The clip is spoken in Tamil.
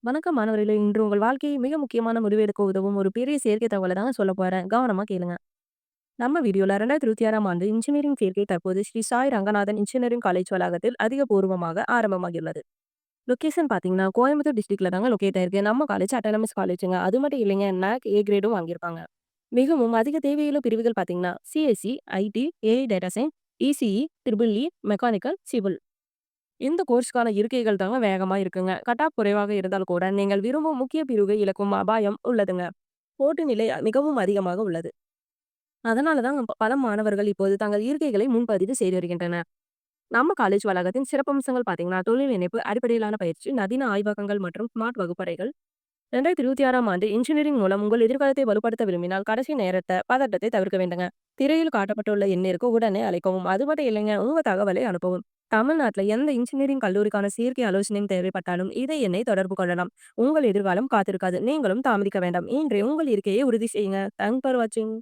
வணக்கம் மாணவர்களே! இன்று உங்கள் வாழ்க்கையில் மிக முக்கியமான முடிவு எடுக்க உதவும் ஒரு பெரிய சேர்க்கை தகவல தாங்க சொல்லப் போறேன். கவனமா கேளுங்க. நம்ம வீடியோல 2026ஆம் ஆண்டு இன்ஜினியரிங் சேர்க்கை தற்போது ஸ்ரீ சாய் ரங்கநாதன் இன்ஜினியரிங் காலேஜ் வளாகத்தில் அதிகபூர்வமாக ஆரம்பமாகியுள்ளது. லொகேஷன் பார்த்தீங்கன்னா, கோயம்புத்தூர் டிஸ்ட்ரிக்ட்ல தாங்க லொகேட் ஆயிருக்கு. நம்ம காலேஜ் அட்டானமஸ் காலேஜுங்க. அது மட்டும் இல்லைங்க, NAC ஏ கிரேடும் வாங்கியிருக்காங்க. மிகவும் அதிக தேவையுள்ள பிரிவுகள் பார்த்தீங்கன்னா, CSC, IT, AI data science, ECE, triple E, mechanical, civil. இந்த கோர்ஸ்க்கான இருக்கைகள் தாங்க வேகமா இருக்குங்க. கட் ஆஃப் குறைவாக இருந்தால் கூட நீங்கள் விரும்பும் முக்கிய பிரிவை இழக்கும் அபாயம் உள்ளதுங்க. போட்டி நிலை மிகவும் அதிகமாக உள்ளது. அதனால தான் பல மாணவர்கள் இப்போது தங்கள் இருக்கைகளை முன்பதிவு செய்து வருகின்றனர். நம்ம காலேஜ் வளாகத்தின் சிறப்பம்சங்கள் பார்த்தீங்கன்னா, தொழில் இணைப்பு, அடிப்படையிலான பயிற்சி, நவீன ஆய்வகங்கள் மற்றும் ஸ்மார்ட் வகுப்பறைகள். 2026ஆம் ஆண்டு இன்ஜினியரிங் மூலம் உங்கள் எதிர்காலத்தை வலுப்படுத்த விரும்பினால் கடைசி பதட்டத்தை தவிர்க்க வேண்டுங்க. திரையில் காட்டப்பட்டுள்ள எண்ணிற்கு உடனே அழைக்கவும். அது மட்டும் இல்லைங்க, உங்க தகவலை அனுப்பவும். தமிழ்நாட்டில் எந்த இன்ஜினியரிங் கல்லூரிக்கான சேர்க்கை ஆலோசனை தேவைப்பட்டாலும் இதை என்னை தொடர்பு கொள்ளலாம். உங்கள் எதிர்காலம் காத்திருக்காது. நீங்களும் தாமதிக்க வேண்டாம். இன்றே உங்கள் இருக்கையை உறுதி செய்யுங்க. தேங்க்ஸ் ஃபார் வாட்சிங்.